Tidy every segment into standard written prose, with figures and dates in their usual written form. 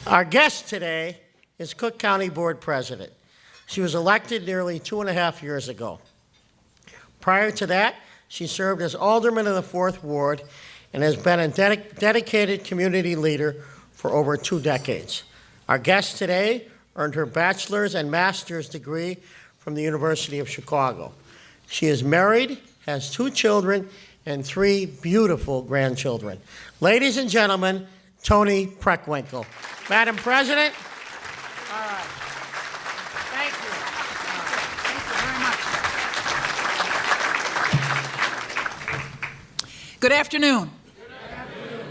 Our guest today is Cook County Board President. She was elected nearly 2.5 years ago. Prior to that, she served as Alderman of the 4th Ward and has been a dedicated community leader for over 2 decades. Our guest today earned her bachelor's and master's degree from the University of Chicago. She is married, has 2 children, and 3 beautiful grandchildren. Ladies and gentlemen, Toni Preckwinkle. Madam President. All right. Thank you. Thank you very much. Good afternoon. Good afternoon.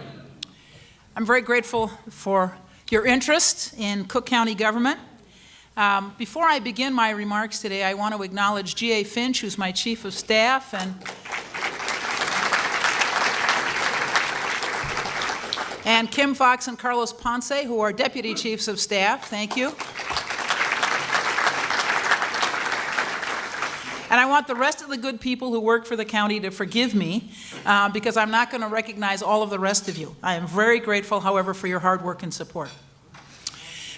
I'm very grateful for your interest in Cook County government. Before I begin my remarks today, I want to acknowledge G.A. Finch, who's my Chief of Staff, and Kim Fox and Carlos Ponce, who are Deputy Chiefs of Staff. Thank you. And I want the rest of the good people who work for the county to forgive me because I'm not going to recognize all of the rest of you. I am very grateful, however, for your hard work and support.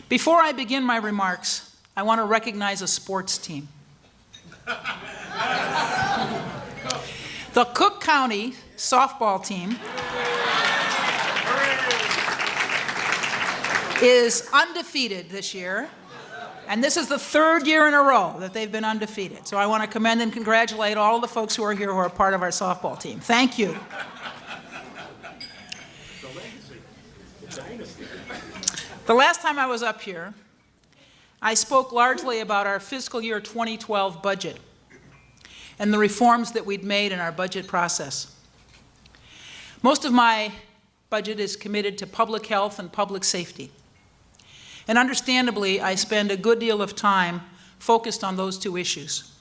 Before I begin my remarks, I want to recognize a sports team. The Cook County softball team is undefeated this year, and this is the 3rd year in a row that they've been undefeated. So I want to commend and congratulate all of the folks who are here who are part of our softball team. Thank you. The last time I was up here, I spoke largely about our fiscal year 2012 budget and the reforms that we'd made in our budget process. Most of my budget is committed to public health and public safety. And understandably, I spend a good deal of time focused on those 2 issues.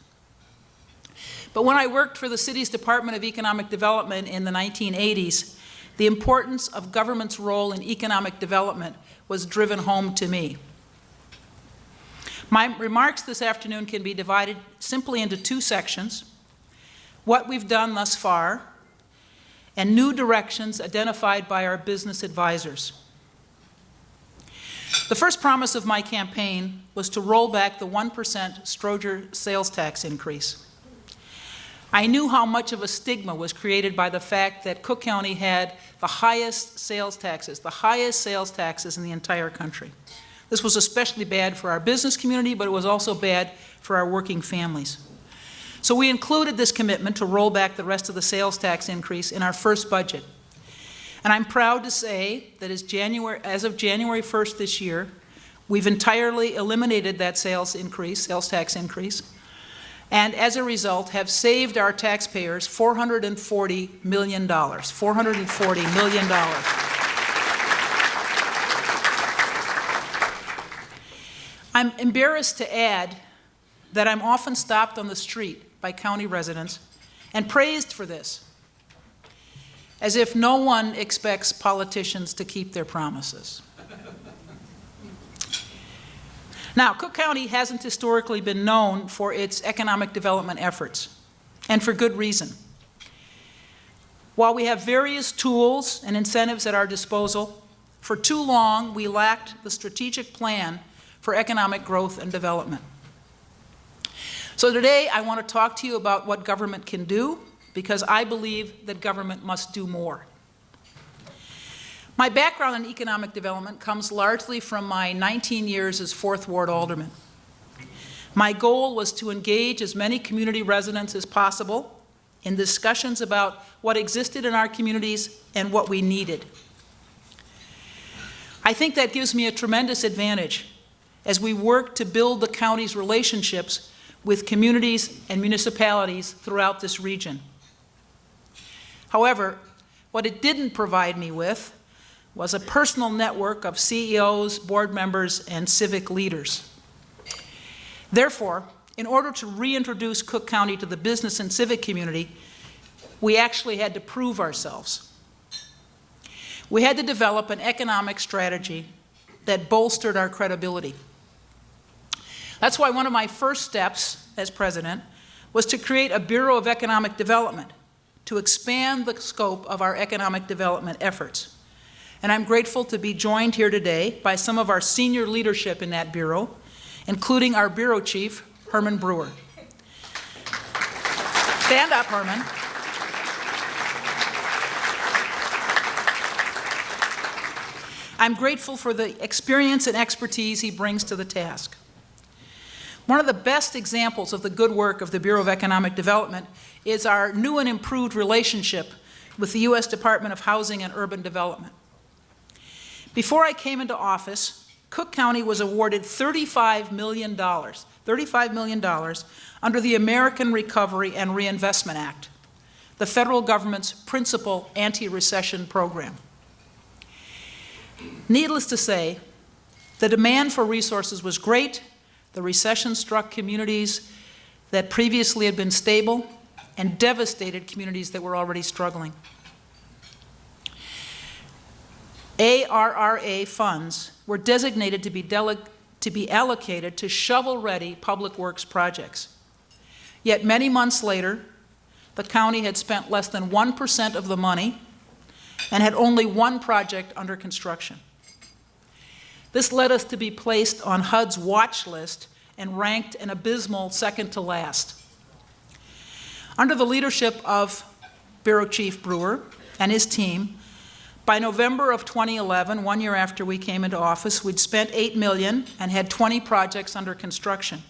But when I worked for the city's Department of Economic Development in the 1980s, the importance of government's role in economic development was driven home to me. My remarks this afternoon can be divided simply into 2 sections: what we've done thus far, and new directions identified by our business advisors. The first promise of my campaign was to roll back the 1% Stroger sales tax increase. I knew how much of a stigma was created by the fact that Cook County had the highest sales taxes in the entire country. This was especially bad for our business community, but it was also bad for our working families. So we included this commitment to roll back the rest of the sales tax increase in our first budget. And I'm proud to say that as of January 1st this year, we've entirely eliminated that sales tax increase, and as a result have saved our taxpayers $440 million. $440 million. I'm embarrassed to add that I'm often stopped on the street by county residents and praised for this, as if no one expects politicians to keep their promises. Now, Cook County hasn't historically been known for its economic development efforts, and for good reason. While we have various tools and incentives at our disposal, for too long we lacked the strategic plan for economic growth and development. So today I want to talk to you about what government can do, because I believe that government must do more. My background in economic development comes largely from my 19 years as 4th Ward Alderman. My goal was to engage as many community residents as possible in discussions about what existed in our communities and what we needed. I think that gives me a tremendous advantage as we work to build the county's relationships with communities and municipalities throughout this region. However, what it didn't provide me with was a personal network of CEOs, board members, and civic leaders. Therefore, in order to reintroduce Cook County to the business and civic community, we actually had to prove ourselves. We had to develop an economic strategy that bolstered our credibility. That's why one of my first steps as president was to create a Bureau of Economic Development to expand the scope of our economic development efforts. and I'm grateful to be joined here today by some of our senior leadership in that Bureau, including our Bureau Chief, Herman Brewer. Stand up, Herman. I'm grateful for the experience and expertise he brings to the task. One of the best examples of the good work of the Bureau of Economic Development is our new and improved relationship with the U.S. Department of Housing and Urban Development. Before I came into office, Cook County was awarded $35 million under the American Recovery and Reinvestment Act, the federal government's principal anti-recession program. Needless to say, the demand for resources was great. The recession struck communities that previously had been stable and devastated communities that were already struggling. ARRA funds were designated to be allocated to shovel-ready public works projects. Yet many months later, the county had spent less than 1% of the money and had only one project under construction. This led us to be placed on HUD's watch list and ranked an abysmal second to last. Under the leadership of Bureau Chief Brewer and his team, by November of 2011, 1 year after we came into office, we'd spent $8 million and had 20 projects under construction.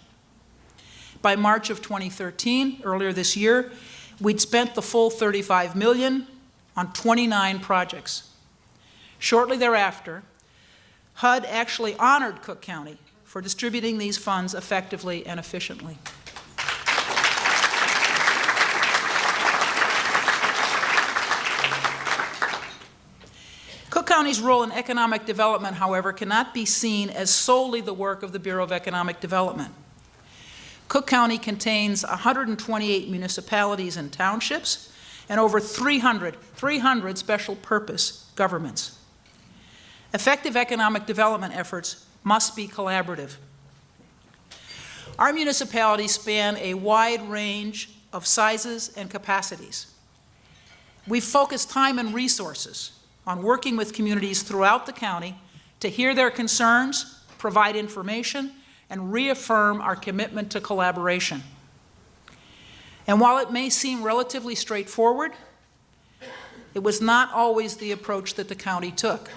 By March of 2013, earlier this year, we'd spent the full $35 million on 29 projects. Shortly thereafter, HUD actually honored Cook County for distributing these funds effectively and efficiently. Cook County's role in economic development, however, cannot be seen as solely the work of the Bureau of Economic Development. Cook County contains 128 municipalities and townships and over 300 special purpose governments. Effective economic development efforts must be collaborative. Our municipalities span a wide range of sizes and capacities. We've focused time and resources on working with communities throughout the county to hear their concerns, provide information, and reaffirm our commitment to collaboration. And while it may seem relatively straightforward, it was not always the approach that the county took.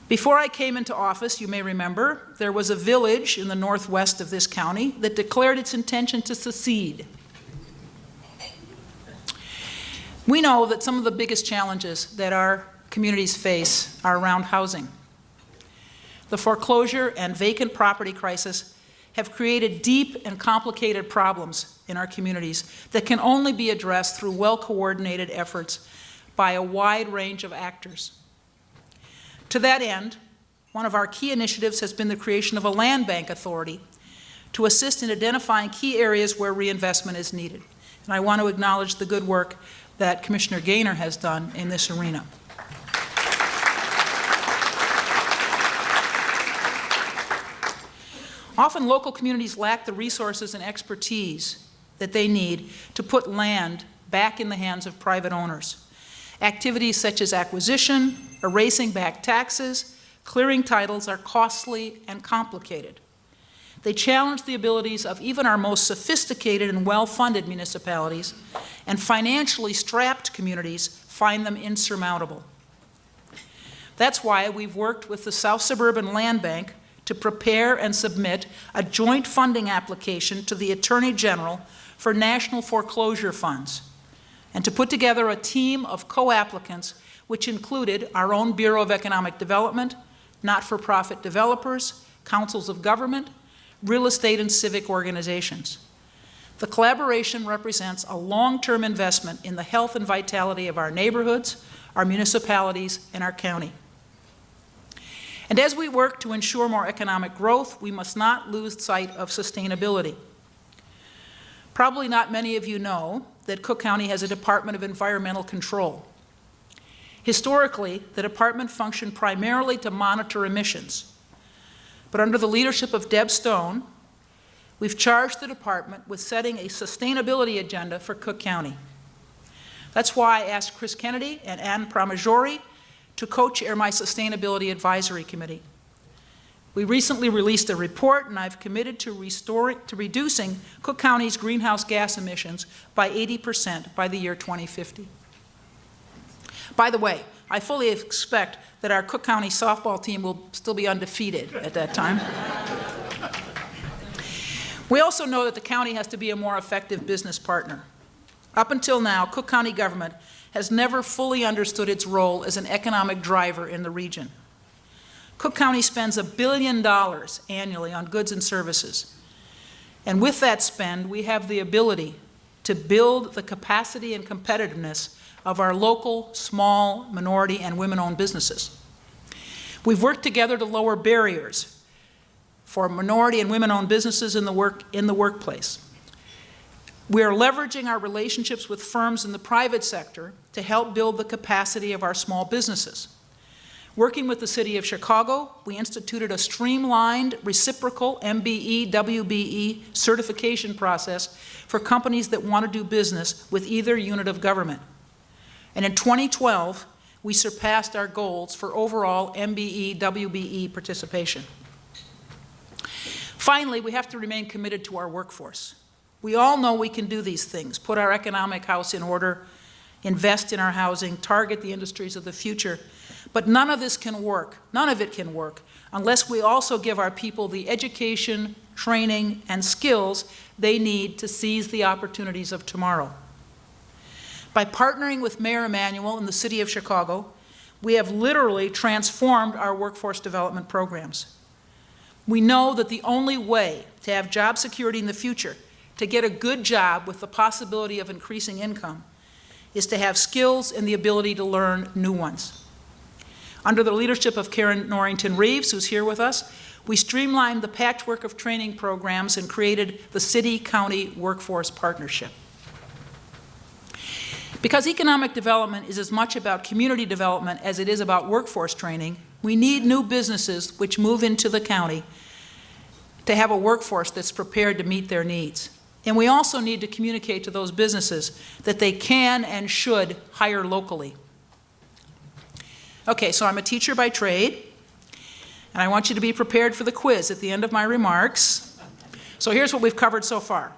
Before I came into office, you may remember, there was a village in the northwest of this county that declared its intention to secede. We know that some of the biggest challenges that our communities face are around housing. The foreclosure and vacant property crisis have created deep and complicated problems in our communities that can only be addressed through well-coordinated efforts by a wide range of actors. To that end, one of our key initiatives has been the creation of a land bank authority to assist in identifying key areas where reinvestment is needed. And I want to acknowledge the good work that Commissioner Gaynor has done in this arena. Often local communities lack the resources and expertise that they need to put land back in the hands of private owners. Activities such as acquisition, erasing back taxes, clearing titles are costly and complicated. They challenge the abilities of even our most sophisticated and well-funded municipalities, and financially strapped communities find them insurmountable. That's why we've worked with the South Suburban Land Bank to prepare and submit a joint funding application to the Attorney General for national foreclosure funds, and to put together a team of co-applicants which included our own Bureau of Economic Development, not-for-profit developers, councils of government, real estate and civic organizations. The collaboration represents a long-term investment in the health and vitality of our neighborhoods, our municipalities, and our county. And as we work to ensure more economic growth, we must not lose sight of sustainability. Probably not many of you know that Cook County has a Department of Environmental Control. Historically, the department functioned primarily to monitor emissions. But under the leadership of Deb Stone, we've charged the department with setting a sustainability agenda for Cook County. That's why I asked Chris Kennedy and Ann Pramaggiore to co-chair my Sustainability Advisory Committee. We recently released a report, and I've committed to reducing Cook County's greenhouse gas emissions by 80% by the year 2050. By the way, I fully expect that our Cook County softball team will still be undefeated at that time. We also know that the county has to be a more effective business partner. Up until now, Cook County government has never fully understood its role as an economic driver in the region. Cook County spends $1 billion annually on goods and services. And with that spend, we have the ability to build the capacity and competitiveness of our local, small, minority, and women-owned businesses. We've worked together to lower barriers for minority and women-owned businesses in the workplace. We are leveraging our relationships with firms in the private sector to help build the capacity of our small businesses. Working with the City of Chicago, we instituted a streamlined reciprocal MBE, WBE certification process for companies that want to do business with either unit of government. And in 2012, we surpassed our goals for overall MBE, WBE participation. Finally, we have to remain committed to our workforce. We all know we can do these things, put our economic house in order, invest in our housing, target the industries of the future, but none of it can work, unless we also give our people the education, training, and skills they need to seize the opportunities of tomorrow. By partnering with Mayor Emanuel and the City of Chicago, we have literally transformed our workforce development programs. We know that the only way to have job security in the future, to get a good job with the possibility of increasing income, is to have skills and the ability to learn new ones. Under the leadership of Karen Norrington-Reeves, who's here with us, we streamlined the patchwork of training programs and created the City-County Workforce Partnership. Because economic development is as much about community development as it is about workforce training, we need new businesses which move into the county to have a workforce that's prepared to meet their needs. And we also need to communicate to those businesses that they can and should hire locally. Okay, so I'm a teacher by trade, and I want you to be prepared for the quiz at the end of my remarks. So here's what we've covered so far.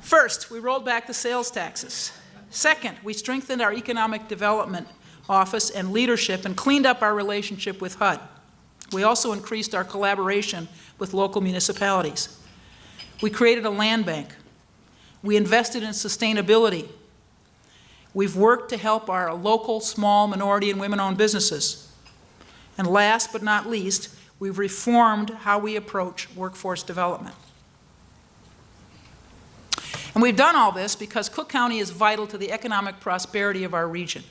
First, we rolled back the sales taxes. Second, we strengthened our economic development office and leadership and cleaned up our relationship with HUD. We also increased our collaboration with local municipalities. We created a land bank. We invested in sustainability. We've worked to help our local, small, minority, and women-owned businesses. And last but not least, we've reformed how we approach workforce development. And we've done all this because Cook County is vital to the economic prosperity of our region.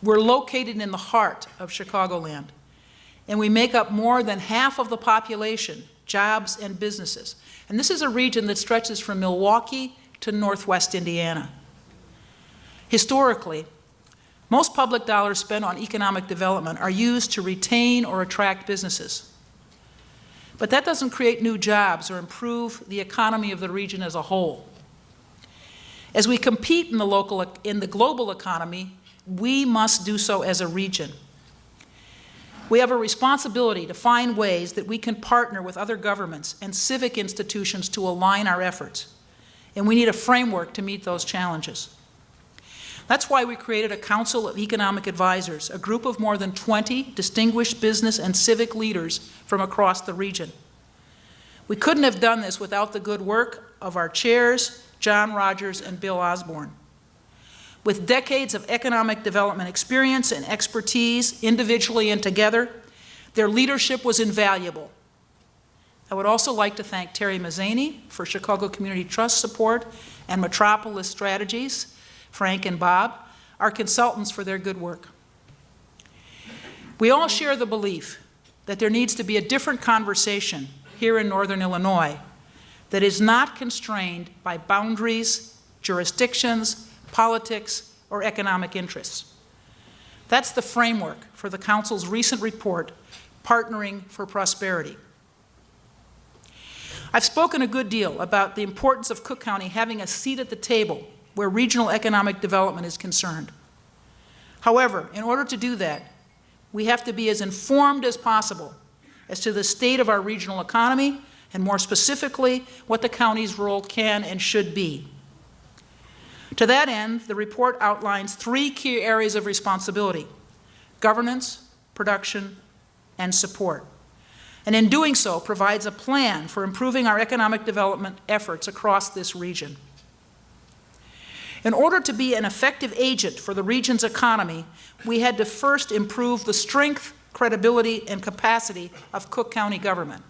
We're located in the heart of Chicagoland, and we make up more than half of the population, jobs, and businesses. And this is a region that stretches from Milwaukee to Northwest Indiana. Historically, most public dollars spent on economic development are used to retain or attract businesses. But that doesn't create new jobs or improve the economy of the region as a whole. As we compete in the global economy, we must do so as a region. We have a responsibility to find ways that we can partner with other governments and civic institutions to align our efforts. And we need a framework to meet those challenges. That's why we created a Council of Economic Advisors, a group of more than 20 distinguished business and civic leaders from across the region. We couldn't have done this without the good work of our chairs, John Rogers and Bill Osborne. With decades of economic development experience and expertise, individually and together, their leadership was invaluable. I would also like to thank Terry Mazzani for Chicago Community Trust support and Metropolis Strategies, Frank and Bob, our consultants, for their good work. We all share the belief that there needs to be a different conversation here in Northern Illinois that is not constrained by boundaries, jurisdictions, politics, or economic interests. That's the framework for the Council's recent report, Partnering for Prosperity. I've spoken a good deal about the importance of Cook County having a seat at the table where regional economic development is concerned. However, in order to do that, we have to be as informed as possible as to the state of our regional economy, and more specifically, what the county's role can and should be. To that end, the report outlines 3 key areas of responsibility: governance, production, and support. And in doing so, provides a plan for improving our economic development efforts across this region. In order to be an effective agent for the region's economy, we had to first improve the strength, credibility, and capacity of Cook County government.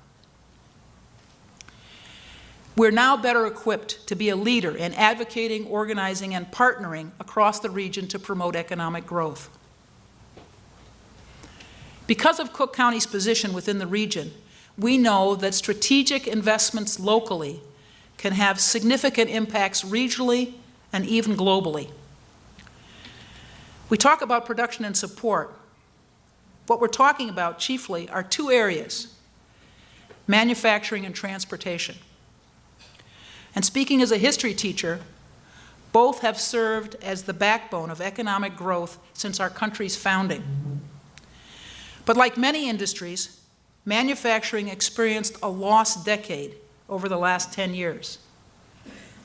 We're now better equipped to be a leader in advocating, organizing, and partnering across the region to promote economic growth. Because of Cook County's position within the region, we know that strategic investments locally can have significant impacts regionally and even globally. We talk about production and support. What we're talking about chiefly are 2 areas: manufacturing and transportation. And speaking as a history teacher, both have served as the backbone of economic growth since our country's founding. But like many industries, manufacturing experienced a lost decade over the last 10 years.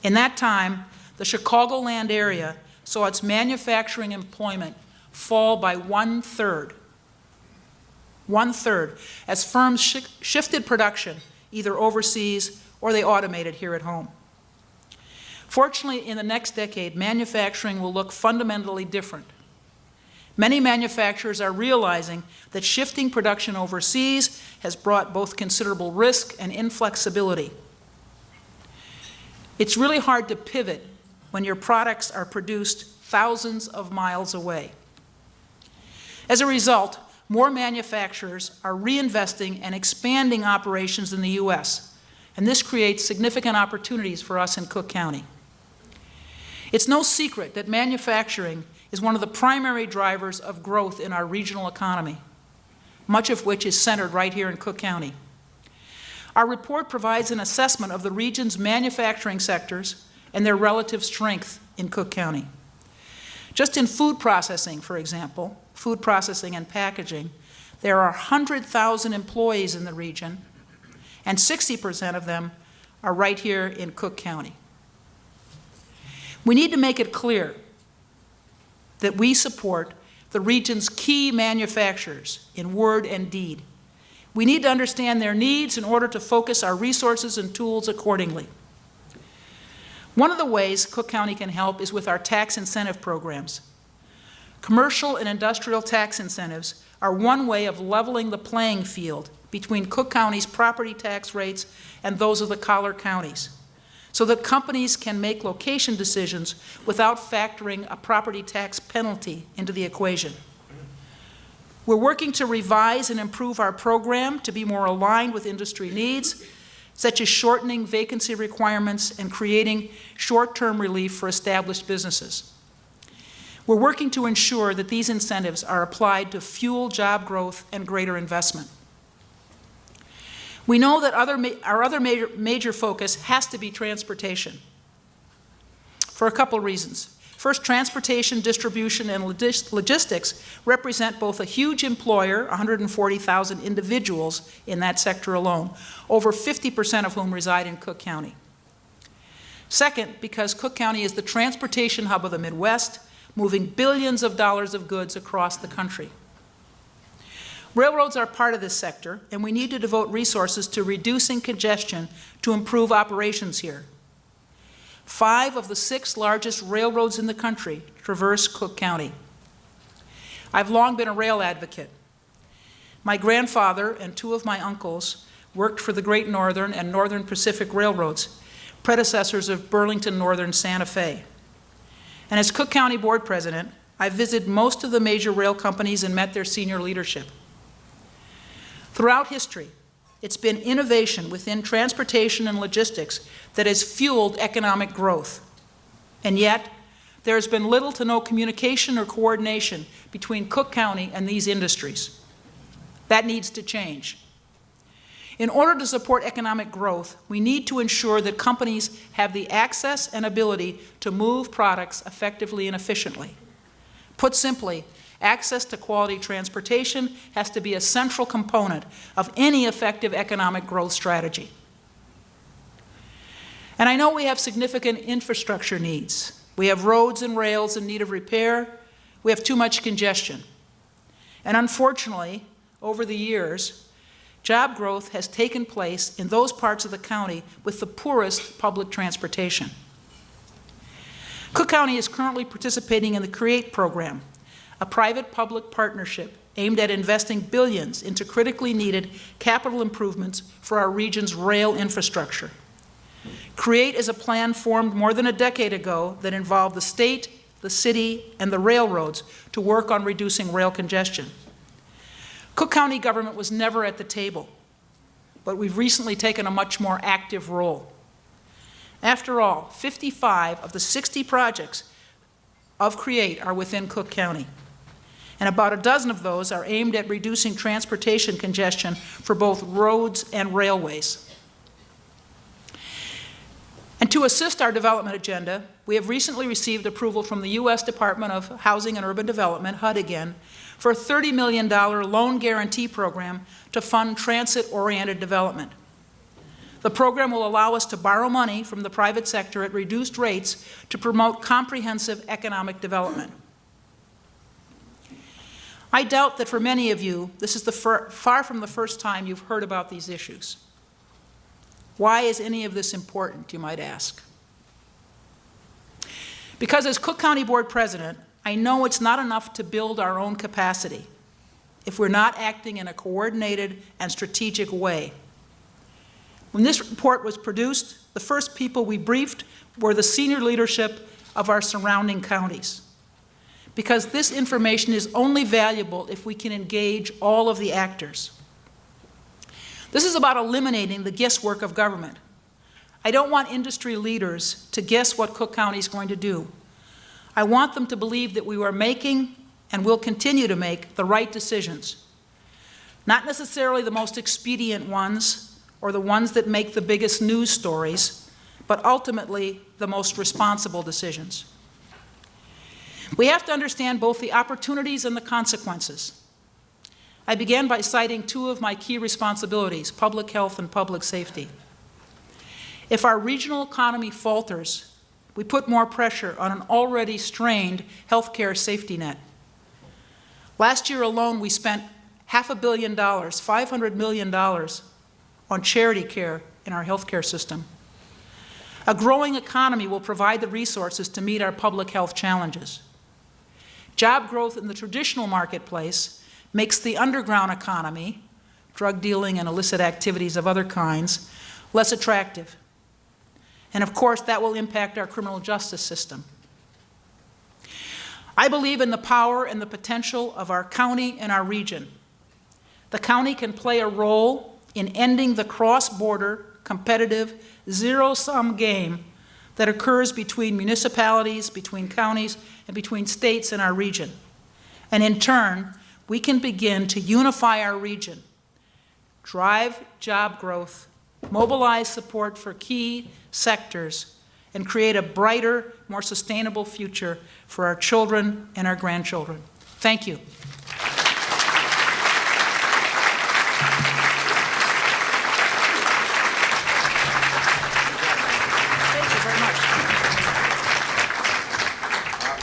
In that time, the Chicagoland area saw its manufacturing employment fall by 1/3. 1/3, as firms shifted production either overseas or they automated here at home. Fortunately, in the next decade, manufacturing will look fundamentally different. Many manufacturers are realizing that shifting production overseas has brought both considerable risk and inflexibility. It's really hard to pivot when your products are produced thousands of miles away. As a result, more manufacturers are reinvesting and expanding operations in the U.S., and this creates significant opportunities for us in Cook County. It's no secret that manufacturing is one of the primary drivers of growth in our regional economy, much of which is centered right here in Cook County. Our report provides an assessment of the region's manufacturing sectors and their relative strength in Cook County. Just in food processing, for example, food processing and packaging, there are 100,000 employees in the region, and 60% of them are right here in Cook County. We need to make it clear that we support the region's key manufacturers in word and deed. We need to understand their needs in order to focus our resources and tools accordingly. One of the ways Cook County can help is with our tax incentive programs. Commercial and industrial tax incentives are one way of leveling the playing field between Cook County's property tax rates and those of the collar counties, so that companies can make location decisions without factoring a property tax penalty into the equation. We're working to revise and improve our program to be more aligned with industry needs, such as shortening vacancy requirements and creating short-term relief for established businesses. We're working to ensure that these incentives are applied to fuel job growth and greater investment. We know that our other major focus has to be transportation for a couple reasons. First, transportation, distribution, and logistics represent both a huge employer, 140,000 individuals in that sector alone, over 50% of whom reside in Cook County. Second, because Cook County is the transportation hub of the Midwest, moving billions of dollars of goods across the country. Railroads are part of this sector, and we need to devote resources to reducing congestion to improve operations here. 5 of the 6 largest railroads in the country traverse Cook County. I've long been a rail advocate. My grandfather and 2 of my uncles worked for the Great Northern and Northern Pacific Railroads, predecessors of Burlington Northern Santa Fe. And as Cook County Board President, I visited most of the major rail companies and met their senior leadership. Throughout history, it's been innovation within transportation and logistics that has fueled economic growth. And yet, there has been little to no communication or coordination between Cook County and these industries. That needs to change. In order to support economic growth, we need to ensure that companies have the access and ability to move products effectively and efficiently. Put simply, Access to quality transportation has to be a central component of any effective economic growth strategy. And I know we have significant infrastructure needs. We have roads and rails in need of repair. We have too much congestion. And unfortunately, over the years, job growth has taken place in those parts of the county with the poorest public transportation. Cook County is currently participating in the CREATE program, a private-public partnership aimed at investing billions into critically needed capital improvements for our region's rail infrastructure. CREATE is a plan formed more than a decade ago that involved the state, the city, and the railroads to work on reducing rail congestion. Cook County government was never at the table, but we've recently taken a much more active role. After all, 55 of the 60 projects of CREATE are within Cook County, and about a dozen of those are aimed at reducing transportation congestion for both roads and railways. And to assist our development agenda, we have recently received approval from the U.S. Department of Housing and Urban Development, HUD again, for a $30 million loan guarantee program to fund transit-oriented development. The program will allow us to borrow money from the private sector at reduced rates to promote comprehensive economic development. I doubt that for many of you, this is far from the first time you've heard about these issues. Why is any of this important, you might ask? Because as Cook County Board President, I know it's not enough to build our own capacity if we're not acting in a coordinated and strategic way. When this report was produced, the first people we briefed were the senior leadership of our surrounding counties, because this information is only valuable if we can engage all of the actors. This is about eliminating the guesswork of government. I don't want industry leaders to guess what Cook County is going to do. I want them to believe that we are making and will continue to make the right decisions. Not necessarily the most expedient ones or the ones that make the biggest news stories, but ultimately the most responsible decisions. We have to understand both the opportunities and the consequences. I began by citing two of my key responsibilities, public health and public safety. If our regional economy falters, we put more pressure on an already strained healthcare safety net. Last year alone, we spent $500 million, $500 million on charity care in our healthcare system. A growing economy will provide the resources to meet our public health challenges. Job growth in the traditional marketplace makes the underground economy, drug dealing and illicit activities of other kinds, less attractive. And of course, that will impact our criminal justice system. I believe in the power and the potential of our county and our region. The county can play a role in ending the cross-border, competitive, zero-sum game that occurs between municipalities, between counties, and between states in our region. And in turn, we can begin to unify our region, drive job growth, mobilize support for key sectors, and create a brighter, more sustainable future for our children and our grandchildren. Thank you.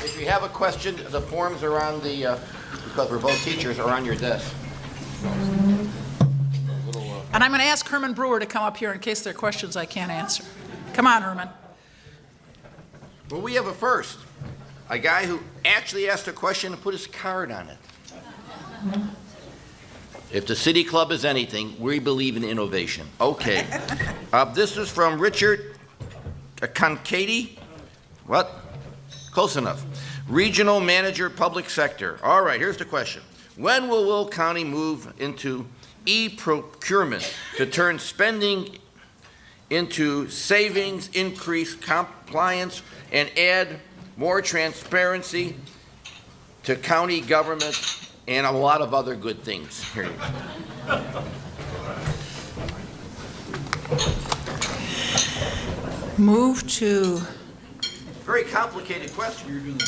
If you have a question, the forms are on the, because we're both teachers, are on your desk. And I'm going to ask Herman Brewer to come up here in case there are questions I can't answer. Come on, Herman. Well, we have a first. A guy who actually asked a question and put his card on it. If the City Club is anything, we believe in innovation. Okay. This is from Richard Concady. What? Close enough. Regional Manager, Public Sector. All right, here's the question. When will Will County move into e-procurement to turn spending into savings, increase compliance, and add more transparency to county government and a lot of other good things? Here you go. Move to... Very complicated question.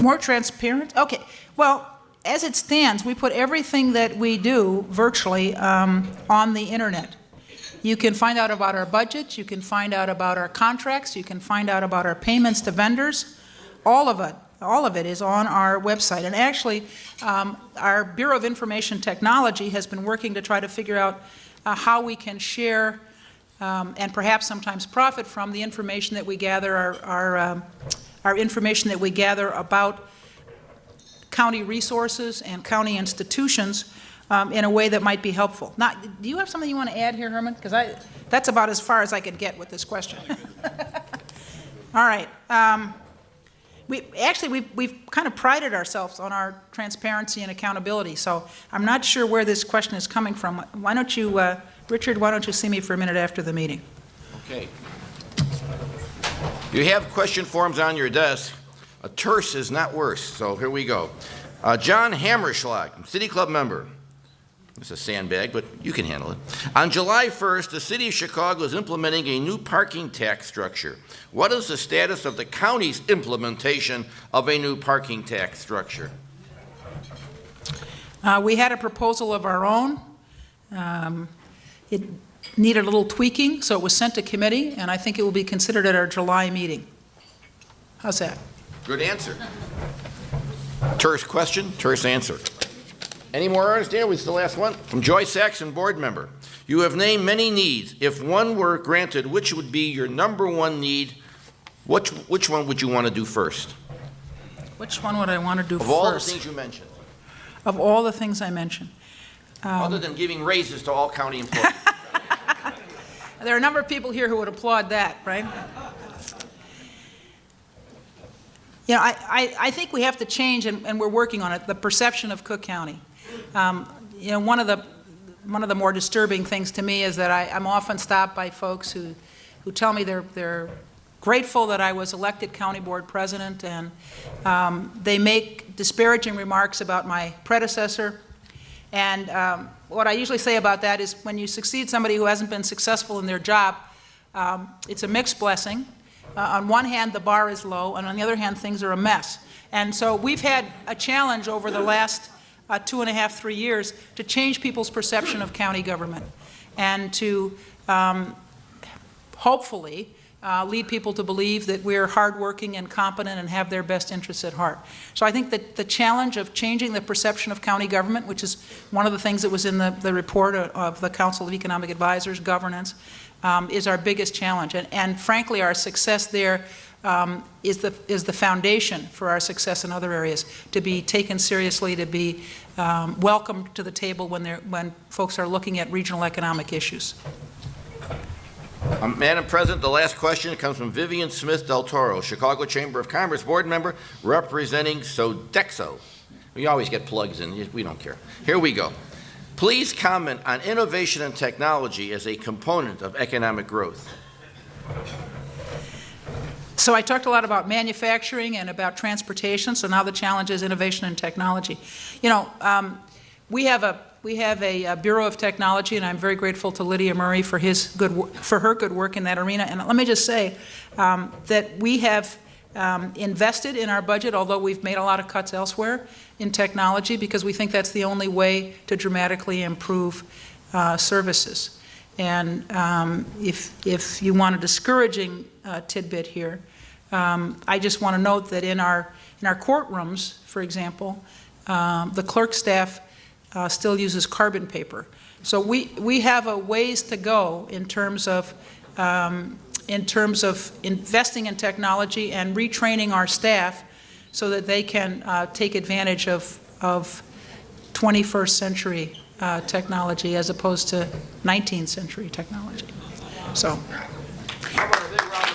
More transparent? Okay. Well, as it stands, we put everything that we do virtually on the internet. You can find out about our budgets, you can find out about our contracts, you can find out about our payments to vendors. All of it is on our website. And actually, our Bureau of Information Technology has been working to try to figure out how we can share and perhaps sometimes profit from the information that we gather, our information that we gather about county resources and county institutions in a way that might be helpful. Now, do you have something you want to add here, Herman? Because that's about as far as I could get with this question. All right. We've kind of prided ourselves on our transparency and accountability, so I'm not sure where this question is coming from. Why don't you, Richard, why don't you see me for a minute after the meeting? Okay. You have question forms on your desk. A terse is not worse, so here we go. John Hammerschlag, City Club member. It's a sandbag, but you can handle it. On July 1st, the City of Chicago is implementing a new parking tax structure. What is the status of the county's implementation of a new parking tax structure? We had a proposal of our own. It needed a little tweaking, so it was sent to committee, and I think it will be considered at our July meeting. How's that? Good answer. Terse question, terse answer. Any more on there? We still ask one. From Joy Saxon, board member. You have named many needs. If one were granted, which would be your number one need? Which one would you want to do first? Which one would I want to do first? Of all the things you mentioned. Of all the things I mentioned. Other than giving raises to all county employees. There are a number of people here who would applaud that, right? You know, I think we have to change, and we're working on it, the perception of Cook County. You know, one of the more disturbing things to me is that I'm often stopped by folks who tell me they're grateful that I was elected county board president, and they make disparaging remarks about my predecessor. And what I usually say about that is when you succeed somebody who hasn't been successful in their job, it's a mixed blessing. On one hand, the bar is low, and on the other hand, things are a mess. And so we've had a challenge over the last 2.5, 3 years to change people's perception of county government and to hopefully lead people to believe that we're hardworking and competent and have their best interests at heart. So I think that the challenge of changing the perception of county government, which is one of the things that was in the report of the Council of Economic Advisors, governance, is our biggest challenge. And frankly, our success there is the foundation for our success in other areas, to be taken seriously, to be welcomed to the table when folks are looking at regional economic issues. Madam President, the last question comes from Vivian Smith Del Toro, Chicago Chamber of Commerce board member representing Sodexo. We always get plugs in. We don't care. Here we go. Please comment on innovation and technology as a component of economic growth. So I talked a lot about manufacturing and about transportation, so now the challenge is innovation and technology. You know, we have a Bureau of Technology, and I'm very grateful to Lydia Murray for her good work in that arena. And let me just say that we have invested in our budget, although we've made a lot of cuts elsewhere, in technology, because we think that's the only way to dramatically improve services. And if you want a discouraging tidbit here, I just want to note that in our courtrooms, for example, the clerk staff still uses carbon paper. So we have a ways to go in terms of investing in technology and retraining our staff so that they can take advantage of 21st century technology as opposed to 19th century technology. So. How about a big round